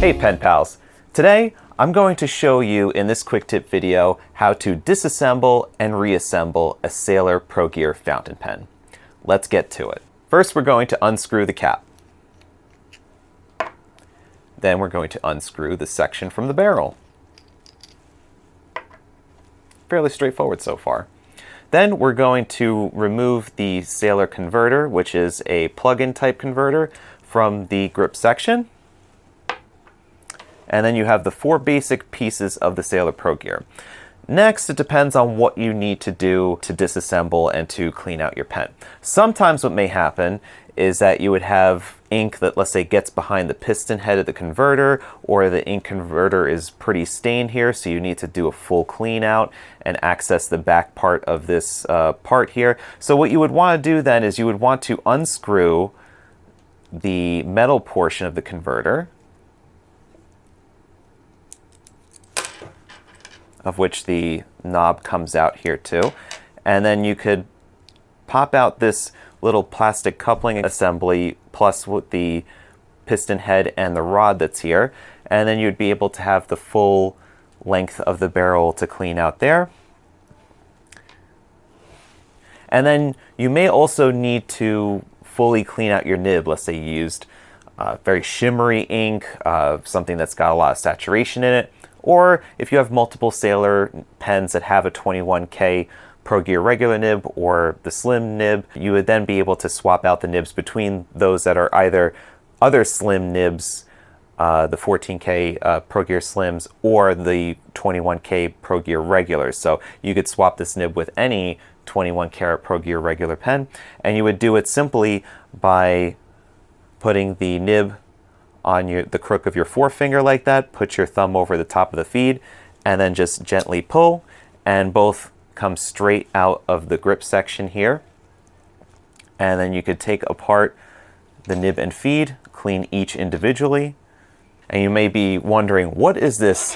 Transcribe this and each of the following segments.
Hey pen pals! Today I'm going to show you in this quick tip video how to disassemble and reassemble a Sailor Pro Gear fountain pen. Let's get to it. First we're going to unscrew the cap. Then we're going to unscrew the section from the barrel. Fairly straightforward so far. Then we're going to remove the Sailor converter, which is a plug-in type converter, from the grip section. And then you have the four basic pieces of the Sailor Pro Gear. Next, it depends on what you need to do to disassemble and to clean out your pen. Sometimes what may happen is that you would have ink that, let's say, gets behind the piston head of the converter, or the ink converter is pretty stained here, so you need to do a full clean out and access the back part of this part here. So what you would want to do then is you would want to unscrew the metal portion of the converter, of which the knob comes out here too. And then you could pop out this little plastic coupling assembly plus with the piston head and the rod that's here. And then you'd be able to have the full length of the barrel to clean out there. And then you may also need to fully clean out your nib. Let's say you used very shimmery ink, something that's got a lot of saturation in it. Or if you have multiple Sailor pens that have a 21K Pro Gear regular nib or the slim nib, you would then be able to swap out the nibs between those that are either other slim nibs, the 14K Pro Gear slims, or the 21K Pro Gear regulars. So you could swap this nib with any 21 karat Pro Gear regular pen, and you would do it simply by putting the nib on the crook of your forefinger like that, put your thumb over the top of the feed, and then just gently pull, and both come straight out of the grip section here. And then you could take apart the nib and feed, clean each individually. And you may be wondering, what is this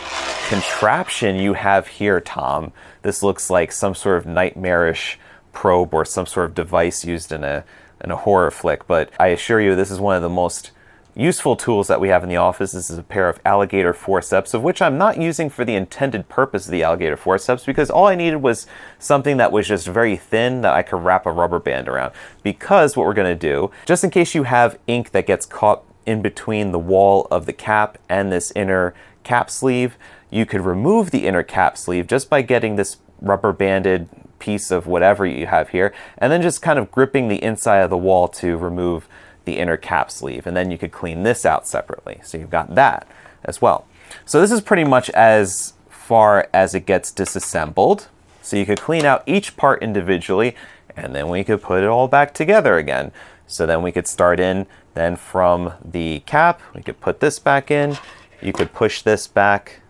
contraption you have here, Tom? This looks like some sort of nightmarish probe or some sort of device used in a horror flick, but I assure you this is one of the most useful tools that we have in the office. This is a pair of alligator forceps, of which I'm not using for the intended purpose of the alligator forceps, because all I needed was something that was just very thin that I could wrap a rubber band around. Because what we're going to do, just in case you have ink that gets caught in between the wall of the cap and this inner cap sleeve, you could remove the inner cap sleeve just by getting this rubber banded piece of whatever you have here, and then just kind of gripping the inside of the wall to remove the inner cap sleeve, and then you could clean this out separately. So you've got that as well. So this is pretty much as far as it gets disassembled. So you could clean out each part individually, and then we could put it all back together again. So then we could start in then from the cap. We could put this back in. You could push this back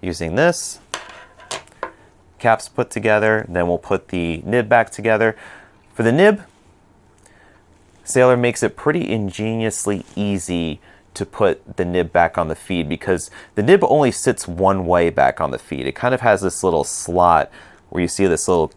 using this. Cap's put together, then we'll put the nib back together. For the nib, Sailor makes it pretty ingeniously easy to put the nib back on the feed, because the nib only sits one way back on the feed. It kind of has this little slot where you see this little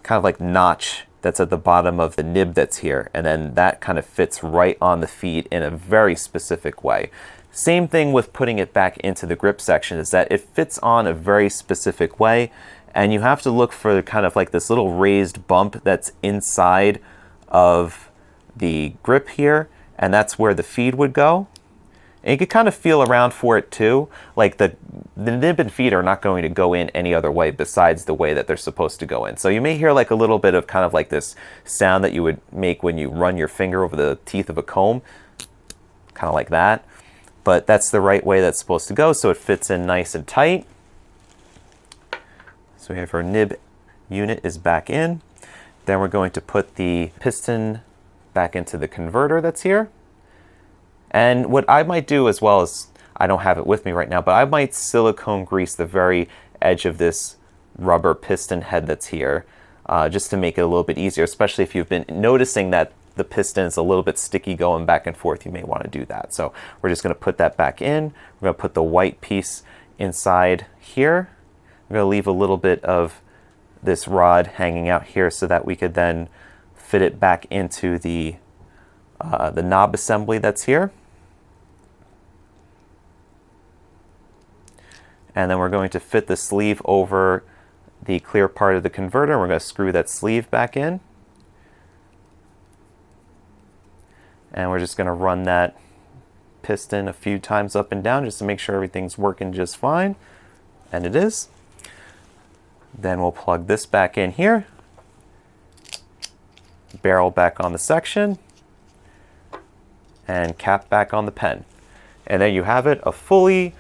kind of like notch that's at the bottom of the nib that's here, and then that kind of fits right on the feed in a very specific way. Same thing with putting it back into the grip section, is that it fits on a very specific way, and you have to look for kind of like this little raised bump that's inside of the grip here, and that's where the feed would go. And you can kind of feel around for it too. Like the nib and feed are not going to go in any other way besides the way that they're supposed to go in. So you may hear like a little bit of kind of like this sound that you would make when you run your finger over the teeth of a comb, kind of like that. But that's the right way that's supposed to go, so it fits in nice and tight. So we have our nib unit is back in. Then we're going to put the piston back into the converter that's here. And what I might do as well is, I don't have it with me right now, but I might silicone grease the very edge of this rubber piston head that's here, just to make it a little bit easier, especially if you've been noticing that the piston is a little bit sticky going back and forth. You may want to do that. So we're just going to put that back in. We're going to put the white piece inside here. I'm going to leave a little bit of this rod hanging out here so that we could then fit it back into the knob assembly that's here. And then we're going to fit the sleeve over the clear part of the converter. We're going to screw that sleeve back in. And we're just going to run that piston a few times up and down just to make sure everything's working just fine. And it is. Then we'll plug this back in here. Barrel back on the section. And cap back on the pen. And there you have it, a fully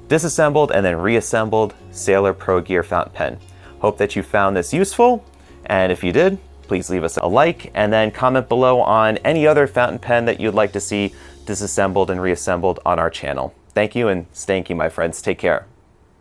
disassembled and then reassembled Sailor Pro Gear fountain pen. Hope that you found this useful, and if you did, please leave us a like and then comment below on any other fountain pen that you'd like to see disassembled and reassembled on our channel. Thank you, and stanky, my friends. Take care.